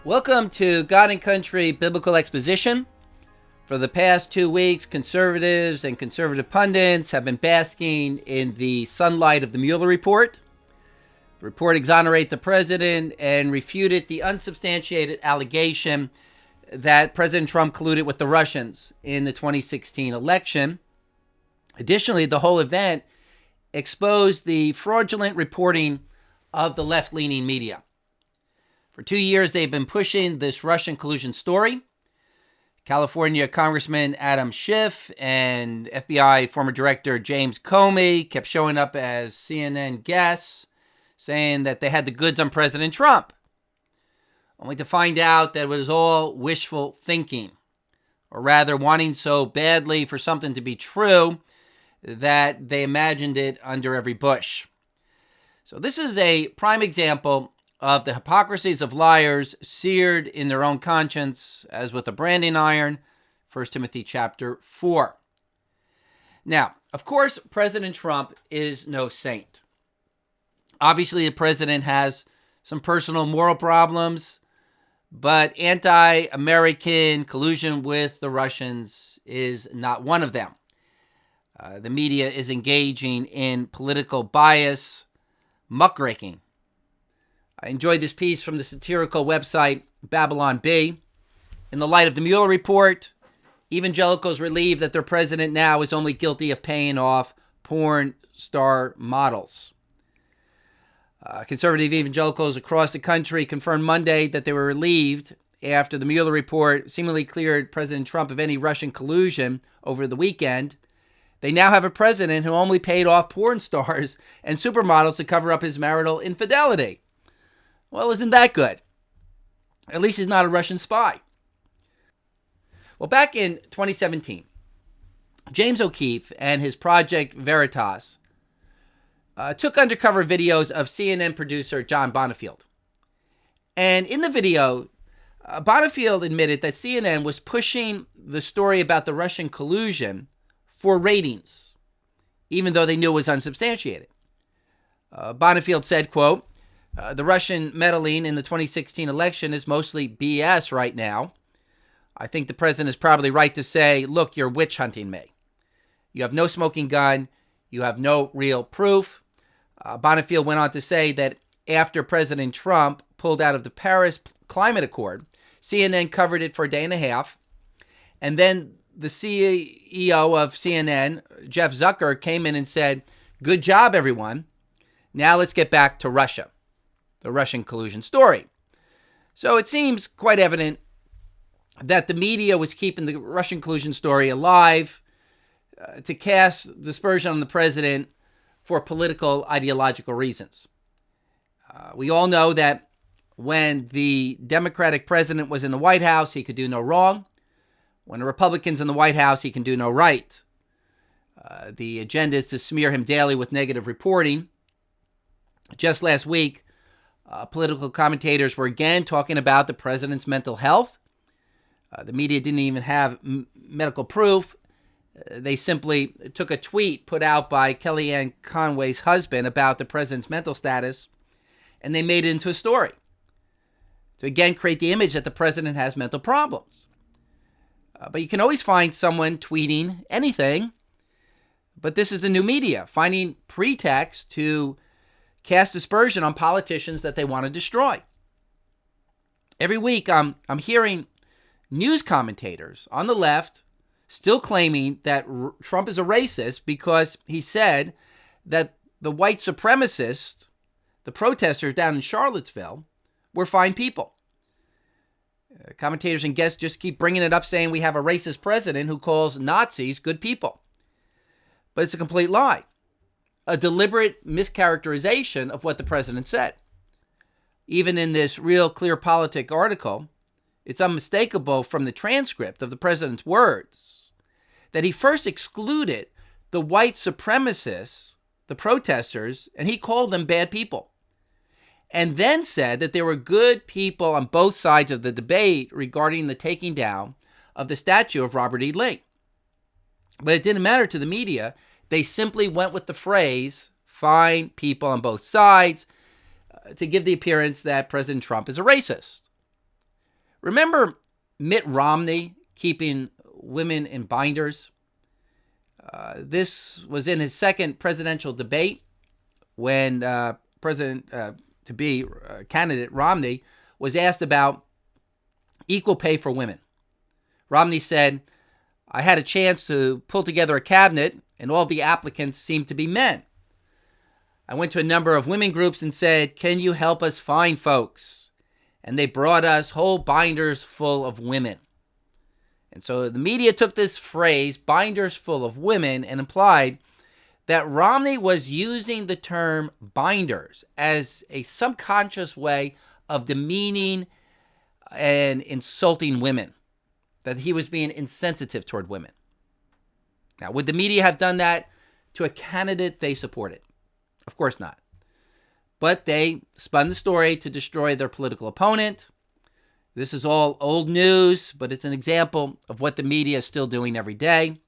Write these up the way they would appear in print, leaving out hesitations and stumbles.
Welcome to God and Country Biblical Exposition. For the past 2 weeks, conservatives and conservative pundits have been basking in the sunlight of the Mueller report. The report exonerated the president and refuted the unsubstantiated allegation that President Trump colluded with the Russians in the 2016 election. Additionally, the whole event exposed the fraudulent reporting of the left-leaning media. For 2 years, they've been pushing this Russian collusion story. California Congressman Adam Schiff and FBI former director James Comey kept showing up as CNN guests, saying that they had the goods on President Trump, only to find out that it was all wishful thinking, or rather wanting so badly for something to be true that they imagined it under every bush. So this is a prime example of the hypocrisies of liars seared in their own conscience, as with a branding iron, 1 Timothy chapter 4. Now, of course, President Trump is no saint. Obviously, the president has some personal moral problems, but anti-American collusion with the Russians is not one of them. The media is engaging in political bias, muckraking. I enjoyed this piece from the satirical website Babylon Bee. In the light of the Mueller report, evangelicals relieved that their president now is only guilty of paying off porn star models. Conservative evangelicals across the country confirmed Monday that they were relieved after the Mueller report seemingly cleared President Trump of any Russian collusion over the weekend. They now have a president who only paid off porn stars and supermodels to cover up his marital infidelity. Well, isn't that good? At least he's not a Russian spy. Well, back in 2017, James O'Keefe and his Project Veritas took undercover videos of CNN producer John Bonifield. And in the video, Bonifield admitted that CNN was pushing the story about the Russian collusion for ratings, even though they knew it was unsubstantiated. Bonifield said, quote, the Russian meddling in the 2016 election is mostly BS right now. I think the president is probably right to say, look, you're witch hunting me. You have no smoking gun. You have no real proof. Bonifield went on to say that after President Trump pulled out of the Paris Climate Accord, CNN covered it for a day and a half. And then the CEO of CNN, Jeff Zucker, came in and said, good job, everyone. Now let's get back to Russia. The Russian collusion story. So it seems quite evident that the media was keeping the Russian collusion story alive to cast dispersion on the president for political, ideological reasons. We all know that when the Democratic president was in the White House, he could do no wrong. When the Republicans in the White House, he can do no right. The agenda is to smear him daily with negative reporting. Just last week, political commentators were again talking about the president's mental health. The media didn't even have medical proof. They simply took a tweet put out by Kellyanne Conway's husband about the president's mental status, and they made it into a story to again create the image that the president has mental problems. But you can always find someone tweeting anything. But this is the new media, finding pretext to cast dispersion on politicians that they want to destroy. Every week, I'm hearing news commentators on the left still claiming that Trump is a racist because he said that the white supremacists, the protesters down in Charlottesville, were fine people. Commentators and guests just keep bringing it up, saying we have a racist president who calls Nazis good people. But it's a complete lie. A deliberate mischaracterization of what the president said. Even in this Real Clear Politic article, it's unmistakable from the transcript of the president's words that he first excluded the white supremacists, the protesters, and he called them bad people. And then said that there were good people on both sides of the debate regarding the taking down of the statue of Robert E. Lee. But it didn't matter to the media. They simply went with the phrase, fine people on both sides, to give the appearance that President Trump is a racist. Remember Mitt Romney keeping women in binders? This was in his second presidential debate when President-to-be candidate Romney was asked about equal pay for women. Romney said, "I had a chance to pull together a cabinet, and all of the applicants seemed to be men. I went to a number of women groups and said, 'Can you help us find folks?' And they brought us whole binders full of women." And so the media took this phrase, binders full of women, and implied that Romney was using the term binders as a subconscious way of demeaning and insulting women, that he was being insensitive toward women. Now, would the media have done that to a candidate they supported? Of course not. But they spun the story to destroy their political opponent. This is all old news, but it's an example of what the media is still doing every day.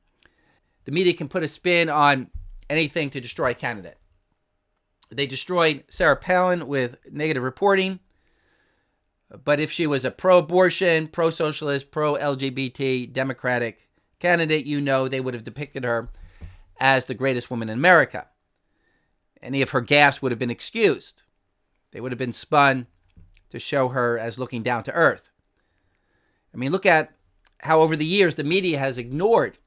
The media can put a spin on anything to destroy a candidate. They destroyed Sarah Palin with negative reporting. But if she was a pro-abortion, pro-socialist, pro-LGBT Democratic candidate, they would have depicted her as the greatest woman in America. Any of her gaffes would have been excused. They would have been spun to show her as looking down to earth. I mean, look at how over the years the media has ignored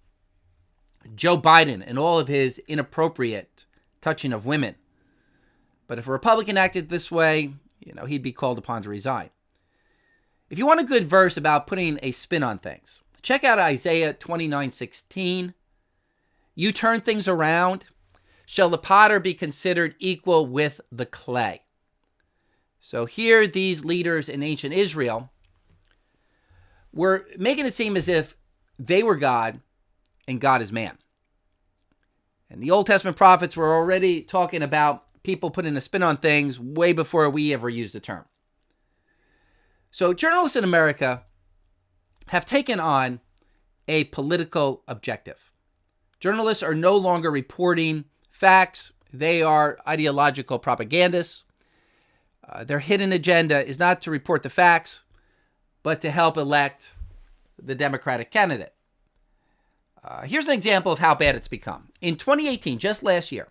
Joe Biden and all of his inappropriate touching of women. But if a Republican acted this way, he'd be called upon to resign. If you want a good verse about putting a spin on things, check out Isaiah 29:16. You turn things around. Shall the potter be considered equal with the clay? So here, these leaders in ancient Israel were making it seem as if they were God and God is man. And the Old Testament prophets were already talking about people putting a spin on things way before we ever used the term. So journalists in America have taken on a political objective. Journalists are no longer reporting facts. They are ideological propagandists. Their hidden agenda is not to report the facts, but to help elect the Democratic candidate. Here's an example of how bad it's become. In 2018, just last year,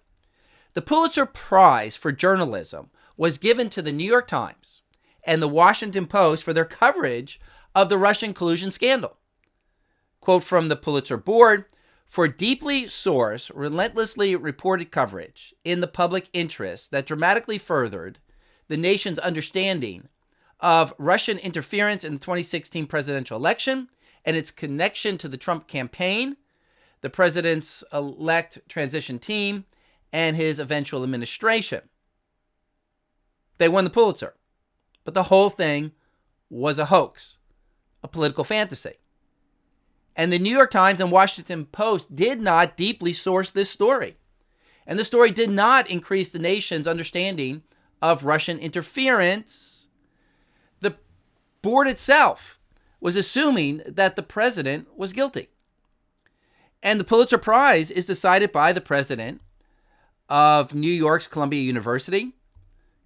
the Pulitzer Prize for Journalism was given to the New York Times and the Washington Post for their coverage of the Russian collusion scandal. Quote from the Pulitzer Board, "For deeply sourced, relentlessly reported coverage in the public interest that dramatically furthered the nation's understanding of Russian interference in the 2016 presidential election and its connection to the Trump campaign, the president's elect transition team, and his eventual administration." They won the Pulitzer. But the whole thing was a hoax, a political fantasy. And the New York Times and Washington Post did not deeply source this story. And the story did not increase the nation's understanding of Russian interference. The board itself was assuming that the president was guilty. And the Pulitzer Prize is decided by the president of New York's Columbia University,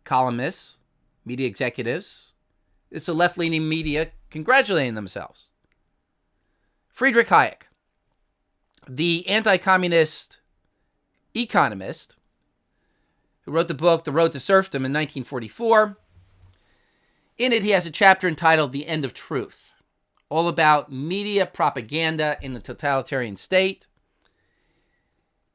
columnists, media executives. It's the left-leaning media congratulating themselves. Friedrich Hayek, the anti-communist economist who wrote the book The Road to Serfdom in 1944, in it he has a chapter entitled The End of Truth, all about media propaganda in the totalitarian state.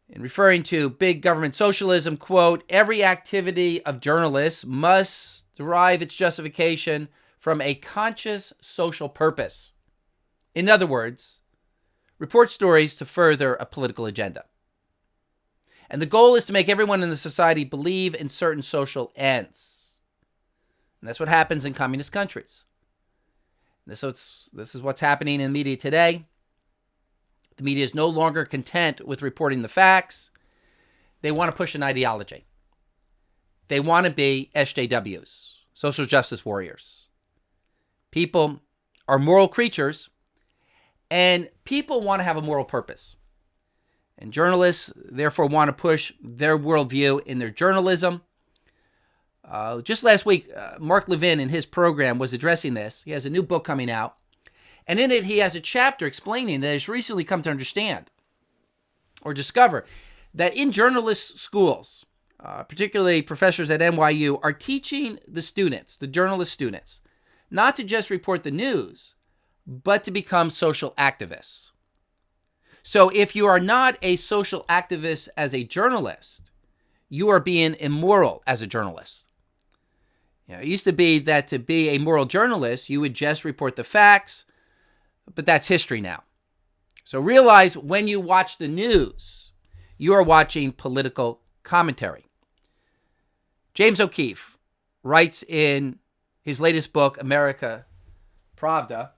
In referring to big government socialism, quote, "Every activity of journalists must derive its justification from a conscious social purpose. In other words, report stories to further a political agenda. And the goal is to make everyone in the society believe in certain social ends." And that's what happens in communist countries. This is what's happening in media today. The media is no longer content with reporting the facts. They want to push an ideology. They want to be SJWs, social justice warriors. People are moral creatures, and people want to have a moral purpose. And journalists, therefore, want to push their worldview in their journalism. Just last week, Mark Levin in his program was addressing this. He has a new book coming out. And in it, he has a chapter explaining that he's recently come to understand or discover that in journalist schools, particularly professors at NYU, are teaching the students, the journalist students, not to just report the news, but to become social activists. So if you are not a social activist as a journalist, you are being immoral as a journalist. It used to be that to be a moral journalist, you would just report the facts, but that's history now. So realize when you watch the news, you are watching political commentary. James O'Keefe writes in his latest book, American Pravda.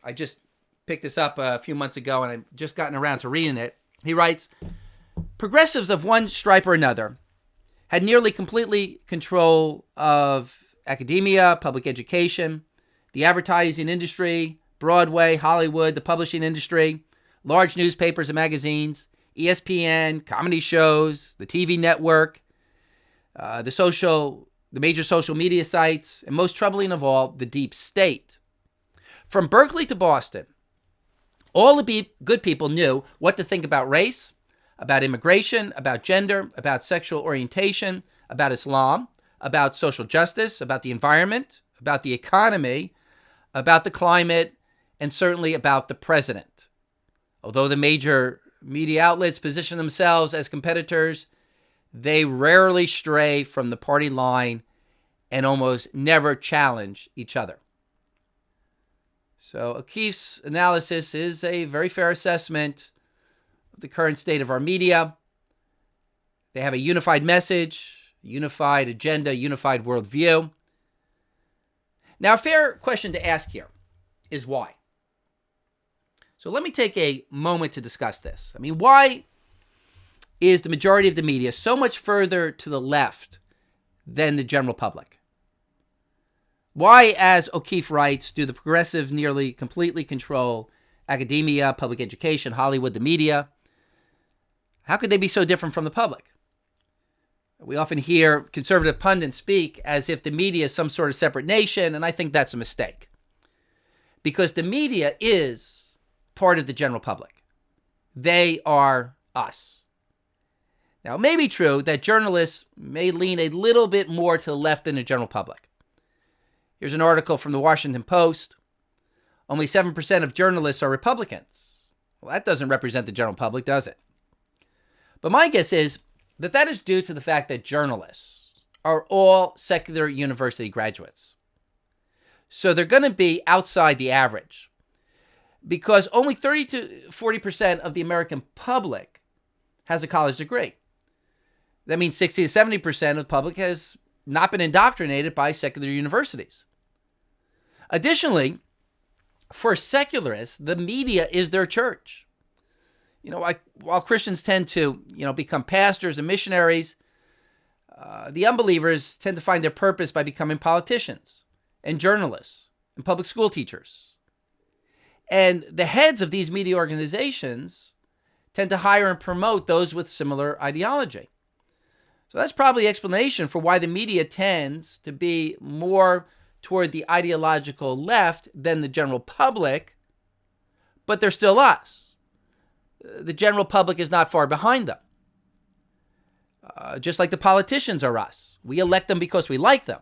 I just picked this up a few months ago and I've just gotten around to reading it. He writes, progressives of one stripe or another had nearly completely control of academia, public education, the advertising industry, Broadway, Hollywood, the publishing industry, large newspapers and magazines, ESPN, comedy shows, the TV network, the major social media sites, and most troubling of all, the deep state. From Berkeley to Boston, all the good people knew what to think about race, about immigration, about gender, about sexual orientation, about Islam, about social justice, about the environment, about the economy, about the climate, and certainly about the president. Although the major media outlets position themselves as competitors, they rarely stray from the party line and almost never challenge each other. So O'Keefe's analysis is a very fair assessment of the current state of our media. They have a unified message, unified agenda, unified worldview. Now, a fair question to ask here is why? So let me take a moment to discuss this. I mean, why is the majority of the media so much further to the left than the general public? Why, as O'Keefe writes, do the progressives nearly completely control academia, public education, Hollywood, the media? How could they be so different from the public? We often hear conservative pundits speak as if the media is some sort of separate nation, and I think that's a mistake. Because the media is part of the general public. They are us. Now, it may be true that journalists may lean a little bit more to the left than the general public. Here's an article from the Washington Post. Only 7% of journalists are Republicans. Well, that doesn't represent the general public, does it? But my guess is that is due to the fact that journalists are all secular university graduates. So they're going to be outside the average because only 30 to 40% of the American public has a college degree. That means 60 to 70% of the public has not been indoctrinated by secular universities. Additionally, for secularists, the media is their church. While Christians tend to, become pastors and missionaries, the unbelievers tend to find their purpose by becoming politicians and journalists and public school teachers. And the heads of these media organizations tend to hire and promote those with similar ideology. So that's probably the explanation for why the media tends to be more toward the ideological left than the general public, but they're still us. The general public is not far behind them. Just like the politicians are us. We elect them because we like them.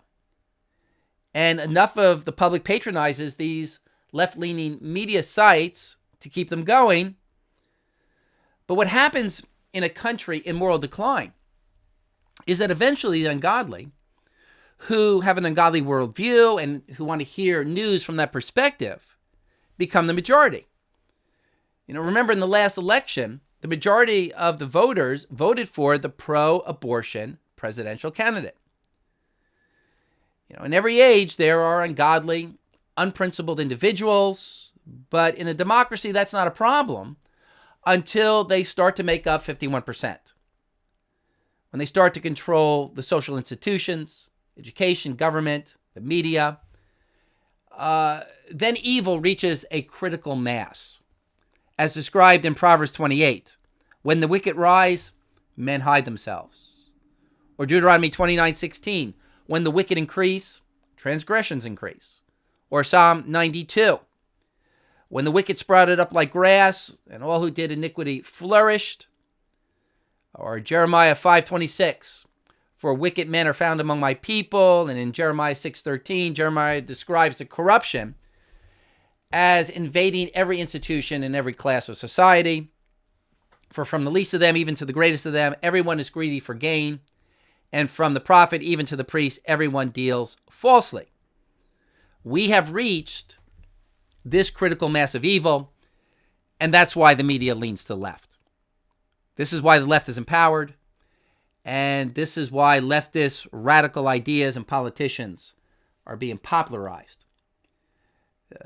And enough of the public patronizes these left-leaning media sites to keep them going. But what happens in a country in moral decline is that eventually the ungodly, who have an ungodly worldview and who want to hear news from that perspective, become the majority. Remember in the last election, the majority of the voters voted for the pro-abortion presidential candidate. In every age, there are ungodly, unprincipled individuals, but in a democracy, that's not a problem until they start to make up 51%. When they start to control the social institutions, education, government, the media, then evil reaches a critical mass. As described in Proverbs 28, when the wicked rise, men hide themselves. Or Deuteronomy 29:16, when the wicked increase, transgressions increase. Or Psalm 92, when the wicked sprouted up like grass and all who did iniquity flourished. Or Jeremiah 5:26, for wicked men are found among my people. And in Jeremiah 6:13, Jeremiah describes the corruption as invading every institution and every class of society. For from the least of them even to the greatest of them, everyone is greedy for gain. And from the prophet even to the priest, everyone deals falsely. We have reached this critical mass of evil, and that's why the media leans to the left. This is why the left is empowered, and this is why leftist radical ideas and politicians are being popularized.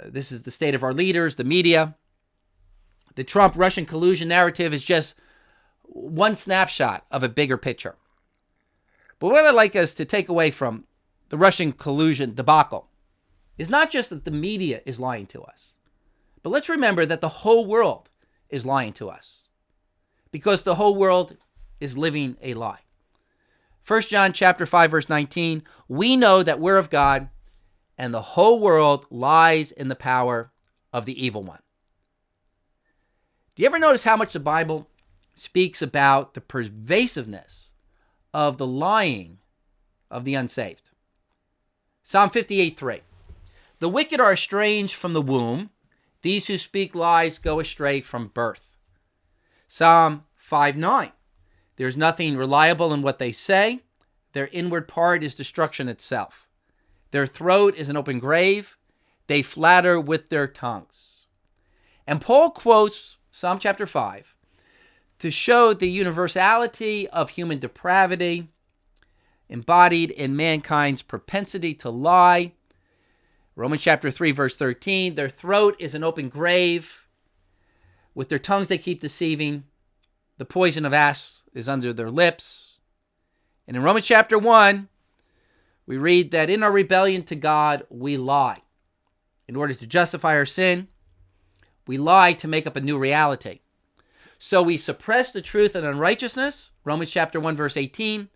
This is the state of our leaders, the media. The Trump-Russian collusion narrative is just one snapshot of a bigger picture. But what I'd like us to take away from the Russian collusion debacle is not just that the media is lying to us, but let's remember that the whole world is lying to us, because the whole world is living a lie. 1 John chapter 5, verse 19, we know that we're of God, and the whole world lies in the power of the evil one. Do you ever notice how much the Bible speaks about the pervasiveness of the lying of the unsaved? Psalm 58:3. The wicked are estranged from the womb. These who speak lies go astray from birth. Psalm 5:9. There's nothing reliable in what they say. Their inward part is destruction itself. Their throat is an open grave. They flatter with their tongues. And Paul quotes Psalm chapter 5 to show the universality of human depravity embodied in mankind's propensity to lie. Romans chapter 3, verse 13, their throat is an open grave. With their tongues they keep deceiving. The poison of asps is under their lips. And in Romans chapter 1, we read that in our rebellion to God, we lie. In order to justify our sin, we lie to make up a new reality. So we suppress the truth in unrighteousness, Romans chapter 1, verse 18,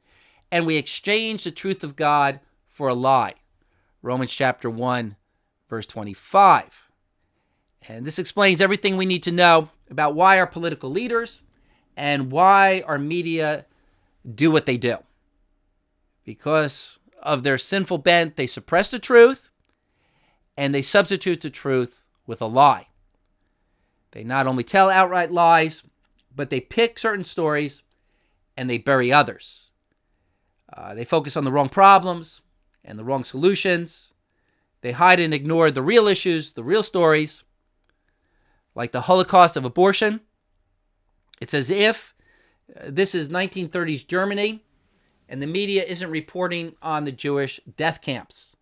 and we exchange the truth of God for a lie, Romans chapter 1, verse 25. And this explains everything we need to know about why our political leaders and why our media do what they do. Because of their sinful bent, they suppress the truth and they substitute the truth with a lie. They not only tell outright lies, but they pick certain stories and they bury others. They focus on the wrong problems and the wrong solutions. They hide and ignore the real issues, the real stories, like the Holocaust of abortion. It's as if this is 1930s Germany and the media isn't reporting on the Jewish death camps.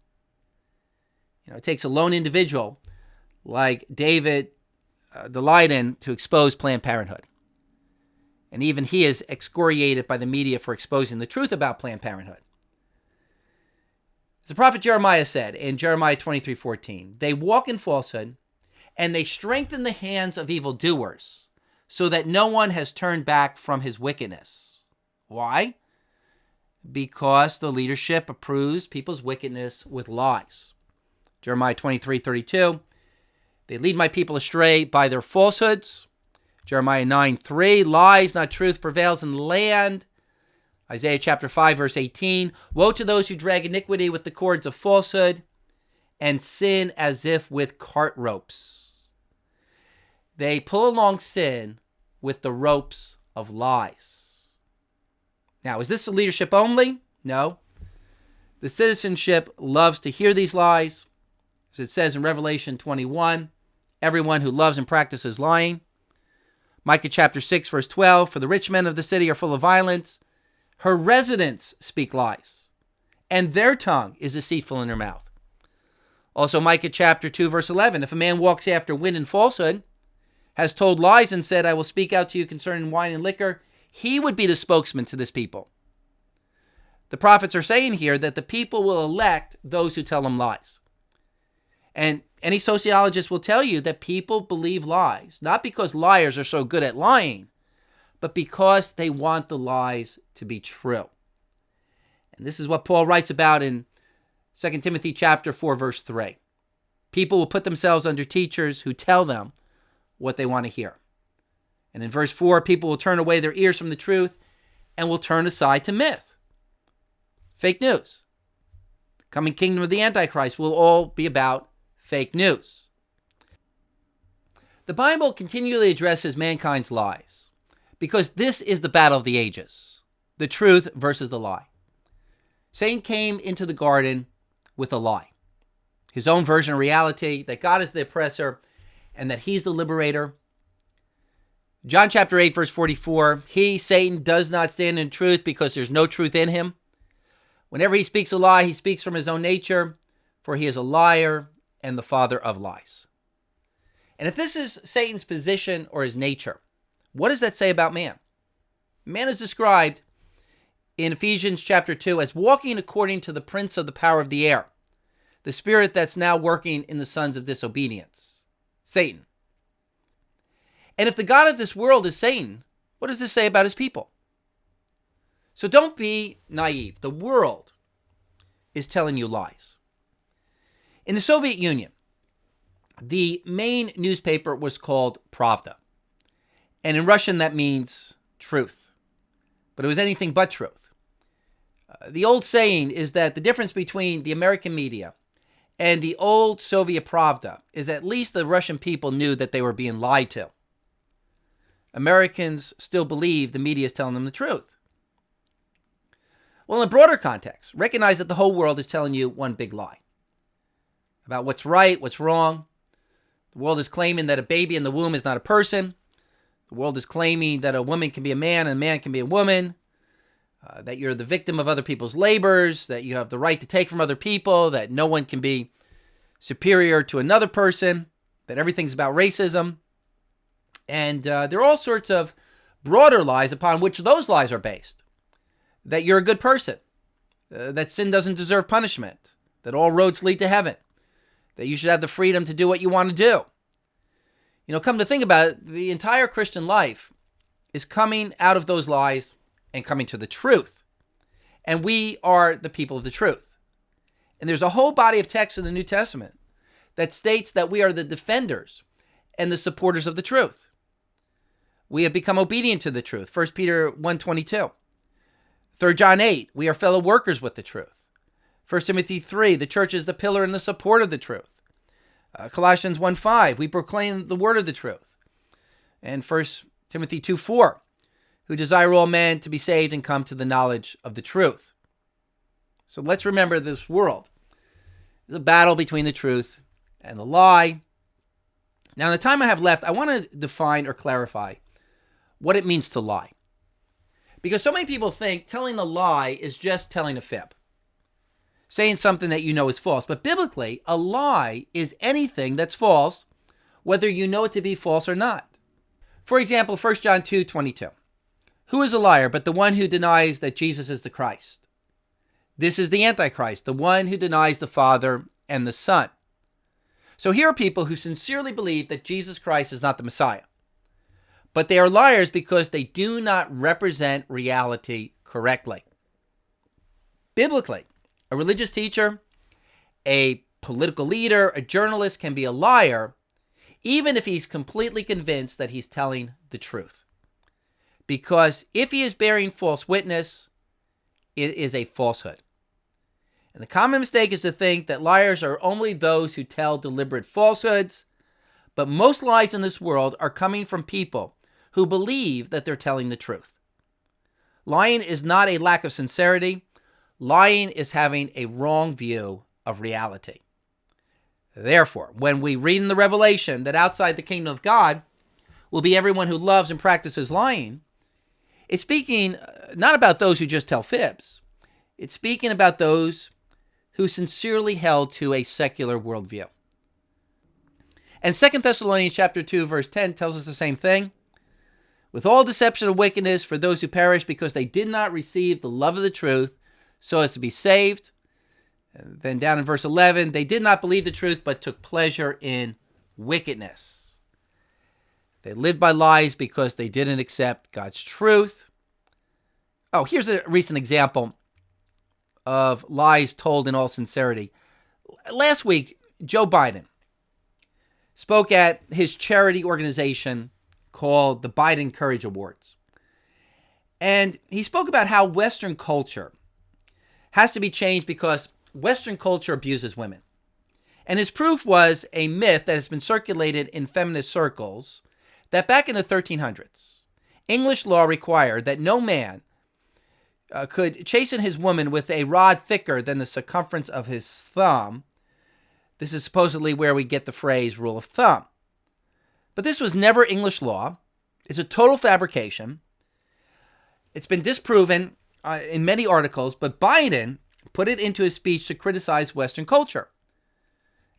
It takes a lone individual like David Leiden to expose Planned Parenthood. And even he is excoriated by the media for exposing the truth about Planned Parenthood. As the prophet Jeremiah said in Jeremiah 23:14, they walk in falsehood and they strengthen the hands of evildoers so that no one has turned back from his wickedness. Why? Because the leadership approves people's wickedness with lies. Jeremiah 23:32, they lead my people astray by their falsehoods. Jeremiah 9:3, lies, not truth, prevails in the land. Isaiah chapter 5, verse 18, woe to those who drag iniquity with the cords of falsehood and sin as if with cart ropes. They pull along sin with the ropes of lies. Now, is this the leadership only? No. The citizenship loves to hear these lies. As it says in Revelation 21, everyone who loves and practices lying. Micah chapter 6, verse 12, for the rich men of the city are full of violence. Her residents speak lies, and their tongue is deceitful in their mouth. Also Micah chapter 2, verse 11, if a man walks after wind and falsehood, has told lies and said, I will speak out to you concerning wine and liquor, he would be the spokesman to this people. The prophets are saying here that the people will elect those who tell them lies. And any sociologist will tell you that people believe lies, not because liars are so good at lying, but because they want the lies to be true. And this is what Paul writes about in 2 Timothy chapter 4, verse 3. People will put themselves under teachers who tell them what they want to hear. And in verse 4, people will turn away their ears from the truth and will turn aside to myth. Fake news. The coming kingdom of the Antichrist will all be about fake news. The Bible continually addresses mankind's lies because this is the battle of the ages, the truth versus the lie. Satan came into the garden with a lie, his own version of reality, that God is the oppressor and that he's the liberator. John chapter 8, verse 44, he, Satan, does not stand in truth because there's no truth in him. Whenever he speaks a lie, he speaks from his own nature, for he is a liar and the father of lies. And if this is Satan's position or his nature, what does that say about man? Man is described in Ephesians chapter 2 as walking according to the prince of the power of the air, the spirit that's now working in the sons of disobedience, Satan. And if the God of this world is Satan, what does this say about his people? So don't be naive. The world is telling you lies. In the Soviet Union, the main newspaper was called Pravda. And in Russian, that means truth. But it was anything but truth. The old saying is that the difference between the American media and the old Soviet Pravda is at least the Russian people knew that they were being lied to. Americans still believe the media is telling them the truth. Well, in a broader context, recognize that the whole world is telling you one big lie about what's right, what's wrong. The world is claiming that a baby in the womb is not a person. The world is claiming that a woman can be a man and a man can be a woman. That you're the victim of other people's labors, that you have the right to take from other people, that no one can be superior to another person, that everything's about racism. And there are all sorts of broader lies upon which those lies are based. That you're a good person, that sin doesn't deserve punishment, that all roads lead to heaven, that you should have the freedom to do what you want to do. You know, come to think about it, the entire Christian life is coming out of those lies and coming to the truth. And we are the people of the truth. And there's a whole body of text in the New Testament that states that we are the defenders and the supporters of the truth. We have become obedient to the truth. 1 Peter 1:22. 3 John 8, we are fellow workers with the truth. 1 Timothy 3, the church is the pillar and the support of the truth. Colossians 1:5, we proclaim the word of the truth. And 1 Timothy 2:4, who desire all men to be saved and come to the knowledge of the truth. So let's remember this world is a battle between the truth and the lie. Now, in the time I have left, I want to define or clarify what it means to lie. Because so many people think telling a lie is just telling a fib, saying something that you know is false. But biblically, a lie is anything that's false, whether you know it to be false or not. For example, 1 John 2:22. Who is a liar but the one who denies that Jesus is the Christ? This is the Antichrist, the one who denies the Father and the Son. So here are people who sincerely believe that Jesus Christ is not the Messiah. But they are liars because they do not represent reality correctly. Biblically, a religious teacher, a political leader, a journalist can be a liar even if he's completely convinced that he's telling the truth. Because if he is bearing false witness, it is a falsehood. And the common mistake is to think that liars are only those who tell deliberate falsehoods, but most lies in this world are coming from people who believe that they're telling the truth. Lying is not a lack of sincerity. Lying is having a wrong view of reality. Therefore, when we read in the Revelation that outside the kingdom of God will be everyone who loves and practices lying, it's speaking not about those who just tell fibs. It's speaking about those who sincerely held to a secular worldview. And 2 Thessalonians chapter 2, verse 10 tells us the same thing. With all deception and wickedness for those who perish because they did not receive the love of the truth so as to be saved. And then down in verse 11, they did not believe the truth but took pleasure in wickedness. They lived by lies because they didn't accept God's truth. Oh, here's a recent example of lies told in all sincerity. Last week, Joe Biden spoke at his charity organization called the Biden Courage Awards. And he spoke about how Western culture has to be changed because Western culture abuses women. And his proof was a myth that has been circulated in feminist circles that back in the 1300s, English law required that no man could chasten his woman with a rod thicker than the circumference of his thumb. This is supposedly where we get the phrase rule of thumb. But this was never English law. It's a total fabrication. It's been disproven in many articles, but Biden put it into his speech to criticize Western culture,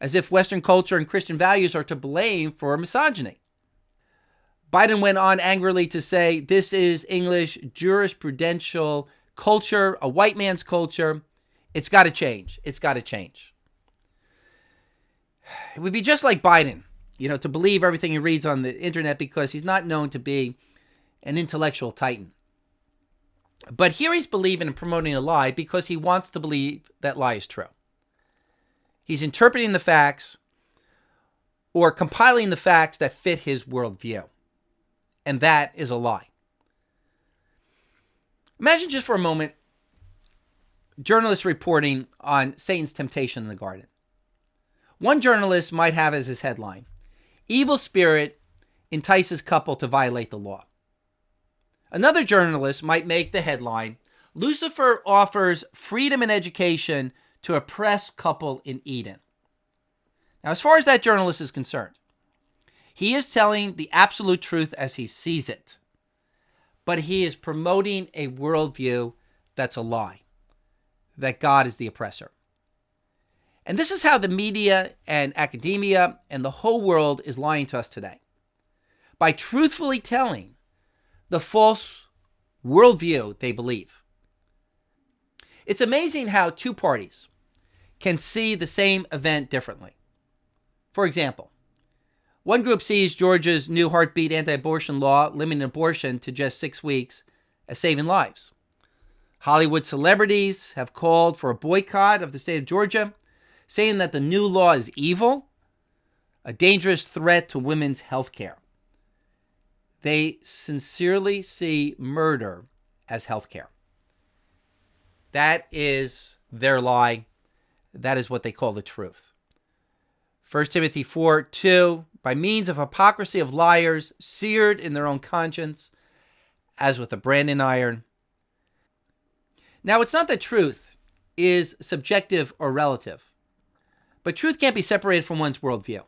as if Western culture and Christian values are to blame for misogyny. Biden went on angrily to say, this is English jurisprudential culture, a white man's culture. It's got to change. It's got to change. It would be just like Biden, to believe everything he reads on the internet because he's not known to be an intellectual titan. But here he's believing and promoting a lie because he wants to believe that lie is true. He's interpreting the facts or compiling the facts that fit his worldview. And that is a lie. Imagine just for a moment journalists reporting on Satan's temptation in the garden. One journalist might have as his headline, "Evil spirit entices couple to violate the law." Another journalist might make the headline, "Lucifer offers freedom and education to oppressed couple in Eden." Now, as far as that journalist is concerned, he is telling the absolute truth as he sees it, but he is promoting a worldview that's a lie, that God is the oppressor. And this is how the media and academia and the whole world is lying to us today, by truthfully telling the false worldview they believe. It's amazing how two parties can see the same event differently. For example, one group sees Georgia's new heartbeat anti-abortion law limiting abortion to just 6 weeks as saving lives. Hollywood celebrities have called for a boycott of the state of Georgia, saying that the new law is evil, a dangerous threat to women's health care. They sincerely see murder as health care. That is their lie. That is what they call the truth. 1 Timothy 4:2, by means of hypocrisy of liars, seared in their own conscience, as with a branding iron. Now, it's not that truth is subjective or relative, but truth can't be separated from one's worldview,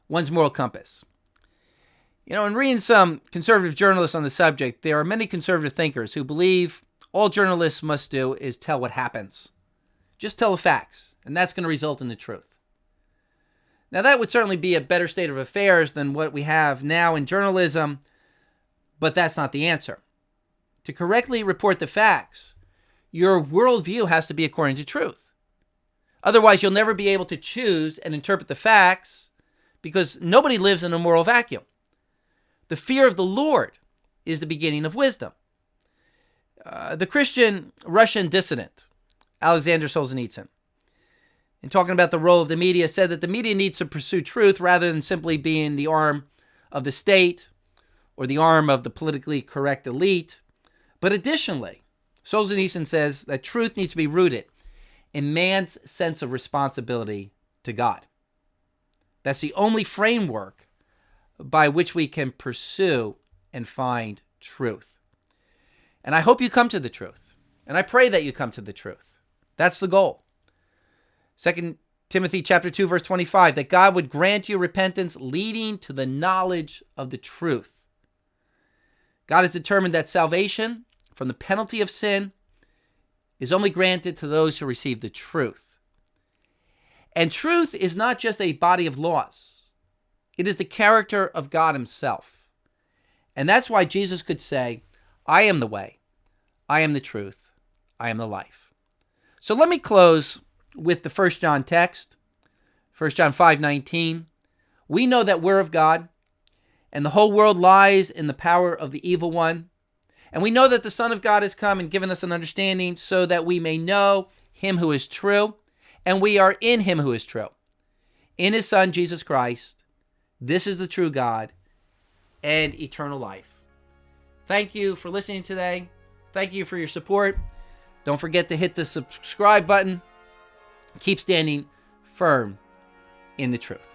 one's moral compass. In reading some conservative journalists on the subject, there are many conservative thinkers who believe all journalists must do is tell what happens. Just tell the facts, and that's going to result in the truth. Now, that would certainly be a better state of affairs than what we have now in journalism, but that's not the answer. To correctly report the facts, your worldview has to be according to truth. Otherwise, you'll never be able to choose and interpret the facts because nobody lives in a moral vacuum. The fear of the Lord is the beginning of wisdom. The Christian Russian dissident, Alexander Solzhenitsyn, in talking about the role of the media, said that the media needs to pursue truth rather than simply being the arm of the state or the arm of the politically correct elite. But additionally, Solzhenitsyn says that truth needs to be rooted in man's sense of responsibility to God. That's the only framework by which we can pursue and find truth. And I hope you come to the truth. And I pray that you come to the truth. That's the goal. 2 Timothy chapter 2, verse 25, that God would grant you repentance leading to the knowledge of the truth. God has determined that salvation from the penalty of sin is only granted to those who receive the truth. And truth is not just a body of laws. It is the character of God himself. And that's why Jesus could say, I am the way, I am the truth, I am the life. So let me close with the 1 John text, 1 John 5:19. We know that we're of God, and the whole world lies in the power of the evil one. And we know that the Son of God has come and given us an understanding so that we may know him who is true, and we are in him who is true. In his Son, Jesus Christ, this is the true God and eternal life. Thank you for listening today. Thank you for your support. Don't forget to hit the subscribe button. Keep standing firm in the truth.